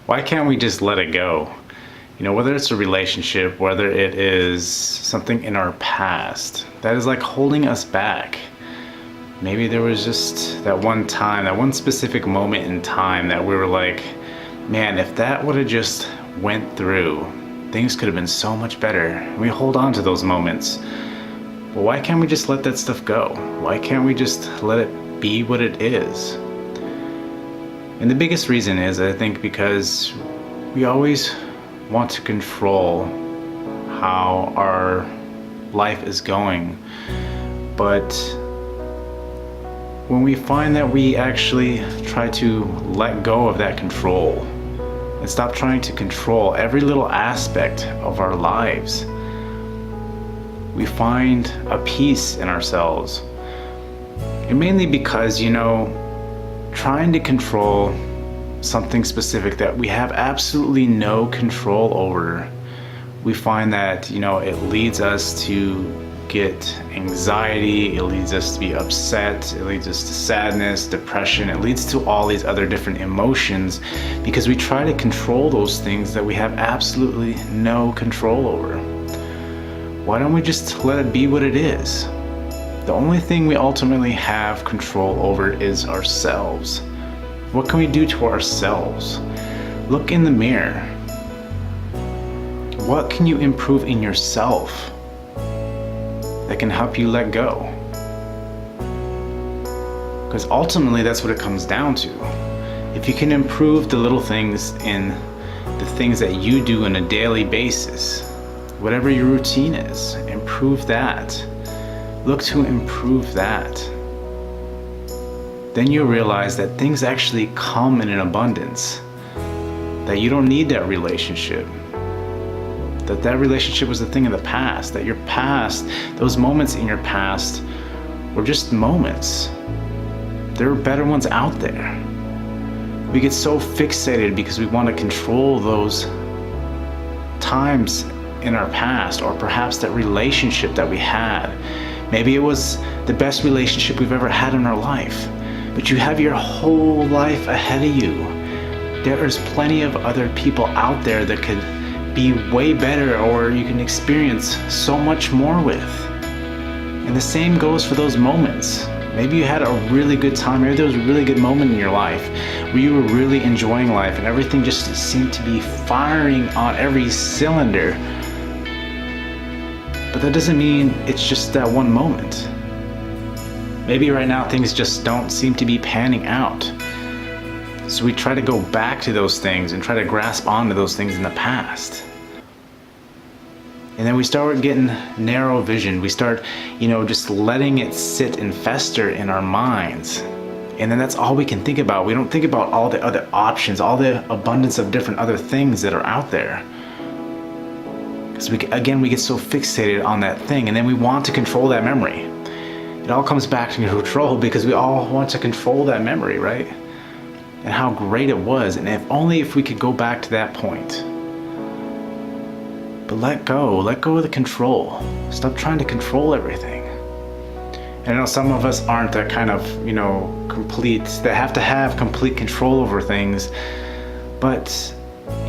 Why can't we just let it go? Whether it's a relationship, whether it is something in our past that is like holding us back. Maybe there was just that one time, that one specific moment in time that we were like, man, if that would have just went through, things could have been so much better. We hold on to those moments. But why can't we just let that stuff go? Why can't we just let it be what it is? And the biggest reason is, I think, because we always want to control how our life is going. But when we find that we actually try to let go of that control and stop trying to control every little aspect of our lives, we find a peace in ourselves. And mainly because, trying to control something specific that we have absolutely no control over, we find that, it leads us to get anxiety, it leads us to be upset, it leads us to sadness, depression, it leads to all these other different emotions because we try to control those things that we have absolutely no control over. Why don't we just let it be what it is? The only thing we ultimately have control over is ourselves. What can we do to ourselves? Look in the mirror. What can you improve in yourself that can help you let go? Because ultimately that's what it comes down to. If you can improve the little things in the things that you do on a daily basis, whatever your routine is, improve that. Look to improve that. Then you'll realize that things actually come in an abundance. That you don't need that relationship. That relationship was a thing of the past. That your past, those moments in your past were just moments. There are better ones out there. We get so fixated because we want to control those times in our past, or perhaps that relationship that we had. Maybe it was the best relationship we've ever had in our life, but you have your whole life ahead of you. There is plenty of other people out there that could be way better, or you can experience so much more with. And the same goes for those moments. Maybe you had a really good time, maybe there was a really good moment in your life where you were really enjoying life and everything just seemed to be firing on every cylinder. But that doesn't mean it's just that one moment. Maybe right now things just don't seem to be panning out. So we try to go back to those things and try to grasp onto those things in the past. And then we start getting narrow vision. We start, just letting it sit and fester in our minds. And then that's all we can think about. We don't think about all the other options, all the abundance of different other things that are out there. Because we get so fixated on that thing, and then we want to control that memory. It all comes back to control because we all want to control that memory, right? And how great it was, and if we could go back to that point. But let go of the control. Stop trying to control everything. And I know some of us aren't that kind of, complete, that have to have complete control over things, but,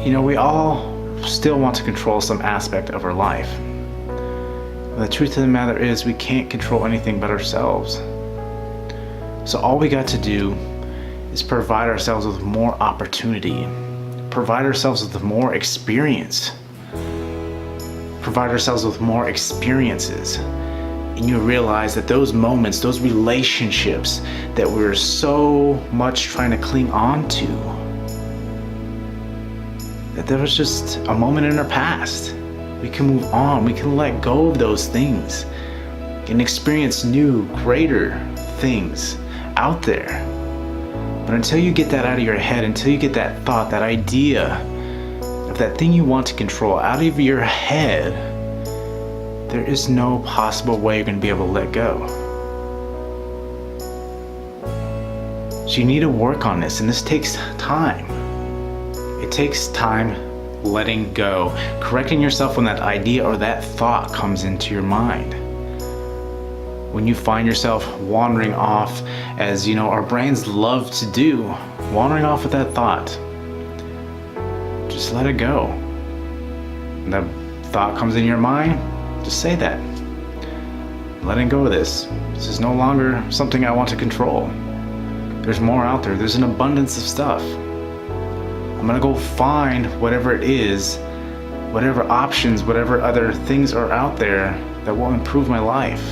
we all still want to control some aspect of our life. And the truth of the matter is we can't control anything but ourselves. So all we got to do is provide ourselves with more opportunity, provide ourselves with more experience, provide ourselves with more experiences. And you realize that those moments, those relationships that we're so much trying to cling on to, that there was just a moment in our past. We can move on, we can let go of those things and experience new, greater things out there. But until you get that out of your head, until you get that thought, that idea of that thing you want to control out of your head, there is no possible way you're going to be able to let go. So you need to work on this, and this takes time. It takes time letting go, correcting yourself when that idea or that thought comes into your mind. When you find yourself wandering off, as our brains love to do, wandering off with that thought, just let it go. When that thought comes in your mind, just say that. Letting go of this. This is no longer something I want to control. There's more out there. There's an abundance of stuff. I'm gonna go find whatever it is, whatever options, whatever other things are out there that will improve my life.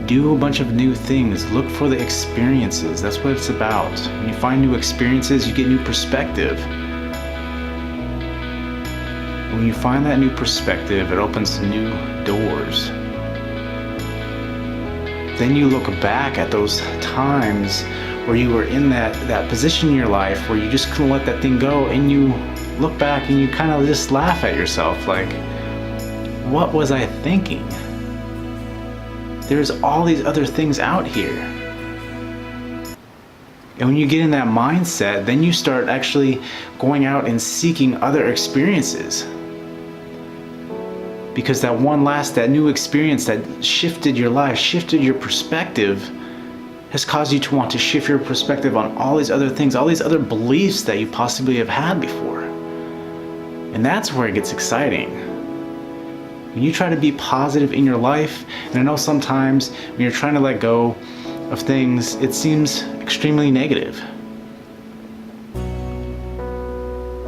Do a bunch of new things. Look for the experiences. That's what it's about. When you find new experiences, you get new perspective. When you find that new perspective, it opens new doors. Then you look back at those times where you were in that position in your life where you just couldn't let that thing go, and you look back and you kind of just laugh at yourself like, what was I thinking? There's all these other things out here. And when you get in that mindset, then you start actually going out and seeking other experiences. Because that new experience that shifted your life, shifted your perspective, has caused you to want to shift your perspective on all these other things, all these other beliefs that you possibly have had before. And that's where it gets exciting. When you try to be positive in your life, and I know sometimes when you're trying to let go of things, it seems extremely negative.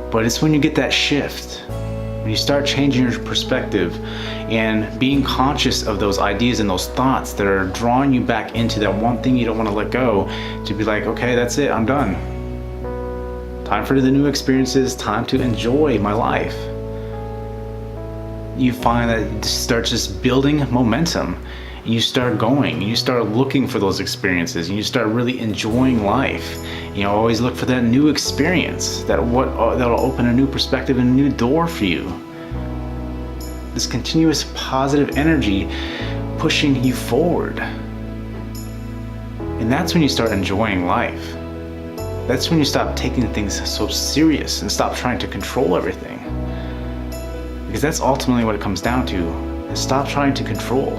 But it's when you get that shift, when you start changing your perspective and being conscious of those ideas and those thoughts that are drawing you back into that one thing you don't want to let go, to be like, okay, that's it, I'm done. Time for the new experiences, time to enjoy my life. You find that it starts just building momentum, and you start going, and you start looking for those experiences, and you start really enjoying life. You know, always look for that new experience, that'll open a new perspective and a new door for you. This continuous positive energy pushing you forward. And that's when you start enjoying life. That's when you stop taking things so serious and stop trying to control everything. Because that's ultimately what it comes down to, is stop trying to control.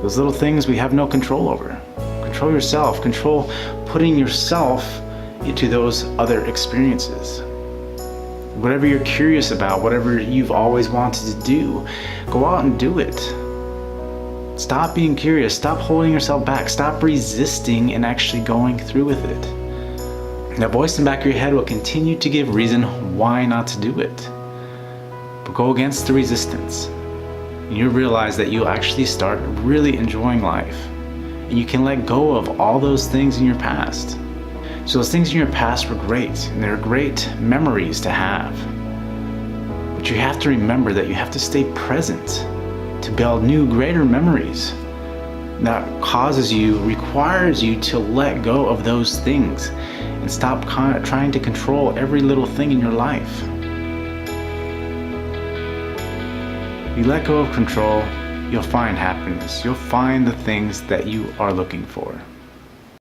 Those little things we have no control over. Control yourself, control putting yourself into those other experiences. Whatever you're curious about, whatever you've always wanted to do, go out and do it. Stop being curious, stop holding yourself back, stop resisting and actually going through with it. That voice in the back of your head will continue to give reason why not to do it. But go against the resistance. And you'll realize that you'll actually start really enjoying life. And you can let go of all those things in your past. So those things in your past were great, and they're great memories to have. But you have to remember that you have to stay present to build new, greater memories. That requires you to let go of those things and stop trying to control every little thing in your life. You let go of control, you'll find happiness. You'll find the things that you are looking for.